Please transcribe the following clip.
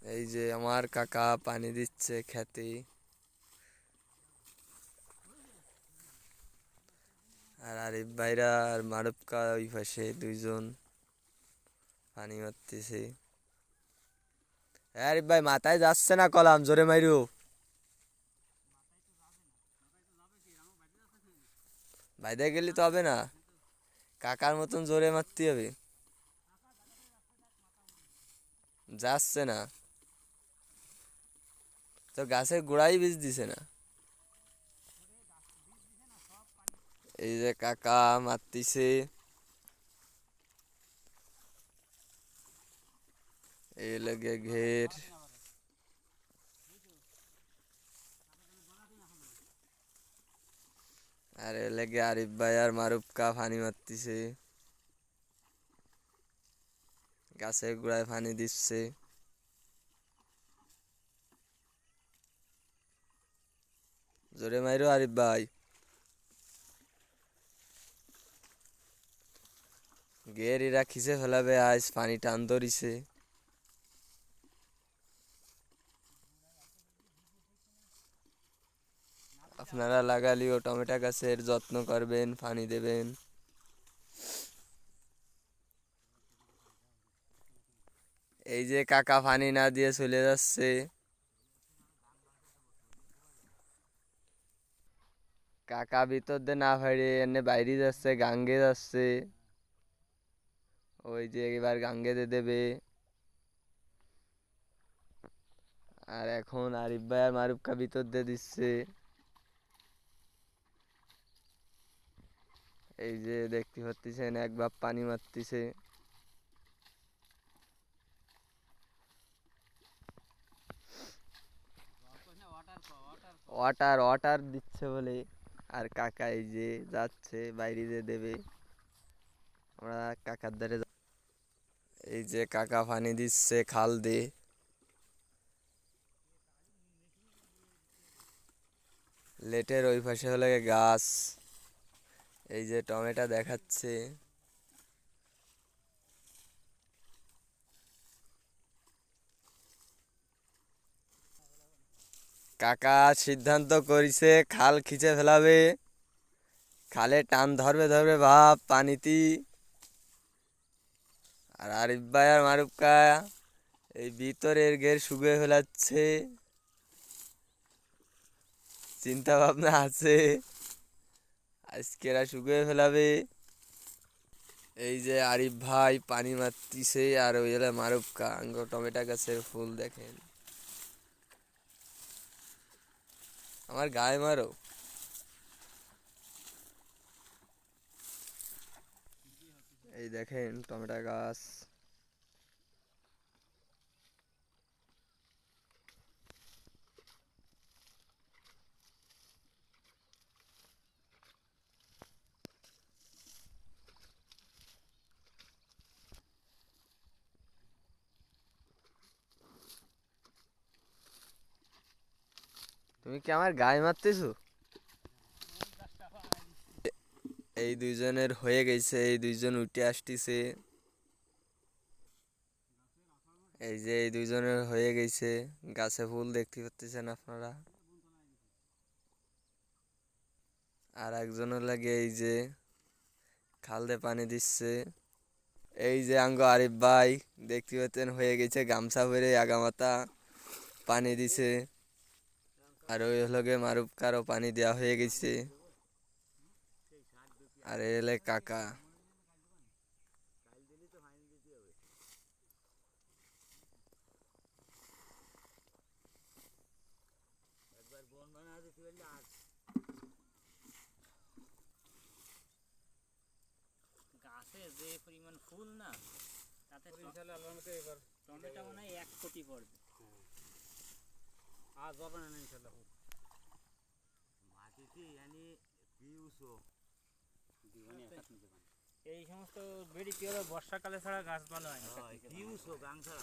এই যে আমার কাকা পানি দিচ্ছে খেতে। আর আরিফ ভাইরা আর মারুফ কা ওই পাশে দুইজন পানি মারতেছে। আরিফ ভাই মাথায় যাচ্ছে না কলাম, জোরে মাইরু। বাইরে গেলে তো হবে না, কাকার মতন জোরে মারতে হবে। যাচ্ছে না তো, গাছের গোড়াই বীজ দিছে না। এই যে কাকা মারতিছে। এই লাগে ঘের। আর এ লাগে আরিফ ভাই আর মারুফ কা পানি মারতিছে, গাছের গোড়ায় পানি দিচ্ছে। জোরে মাইরো আরিফ ভাই। ঘের এরা খিচে ফেলাবে, আজ পানি টান ধরিছে। আপনারা লাগালিও টমেটো গাছের যত্ন করবেন, পানি দেবেন। এই যে কাকা পানি না দিয়ে চলে যাচ্ছে। কাকা ভিতর দিয়ে না ভাইরে এনে বাইরে যাচ্ছে, গাঙ্গে যাচ্ছে। ওই যে এবার গাঙ্গে দিয়ে দেবে। আর এখন আরিফ ভাই আর মারুফ কা ভিতর দিয়ে দিচ্ছে। এই যে দেখতে পাচ্ছেন এক বাপ পানি মারতিছে। ওয়াটার ওয়াটার দিচ্ছে বলে। আর কাকা এই যে যাচ্ছে, বাইরে দিয়ে দেবে। আমরা কাকার ধারে এই যে কাকা পানি দিচ্ছে খাল দিয়ে। লেটের ওই পাশে হলে গাছ। এই যে টমেটো দেখাচ্ছে। কাকা সিদ্ধান্ত করেছে খাল খিচে ফেলাবে। খালে টান ধরবে ধরবে ভাব পানিতি। আর আরিফ ভাই আর মারুফ কা এই ভিতরের ঘের শুকিয়ে ফেলাচ্ছে। চিন্তা ভাবনা আছে, আজকে এরা শুকিয়ে ফেলাবে। এই যে আরিফ ভাই পানি মারতিছে, আর ওই হলো মারুফ কা। টমেটো গাছের ফুল দেখেন। আমার গায়ে মারো। এই দেখেন টমেটো গাছ। তুমি কি আমার গায়ে মারতেছো? এই দুইজনের হয়ে গেছে, এই দুইজন উঠে আসতেছে। এই যে এই দুইজনের হয়ে গেছে, গাছে ফুল দেখতে পাচ্ছেন আপনারা। আর একজনের লাগে এই যে খাল দিয়ে পানি দিচ্ছে। এই যে আঙ্গ আরিফ ভাই দেখতে পাচ্ছেন হয়ে গেছে, গামছা পরে আগামাতা পানি দিছে। আর ওই হলো গে মারুফ কারও পানি দেওয়া হয়ে গেছে। আর এলে কাকা। গাছে যে পরিমাণ ফুল না, তাতে টমেটো মনে হয় 1 কোটি পড়বে। আর যাবে না ইনশাল্লাহ। মাটিতে yani পিউসো দিবানি একাত নিতে পারে। এই সমস্ত বেড়ি কি হলো, বর্ষাকালে ছাড়া গাছ ভালো হয় না। পিউসো গাং ছাড়া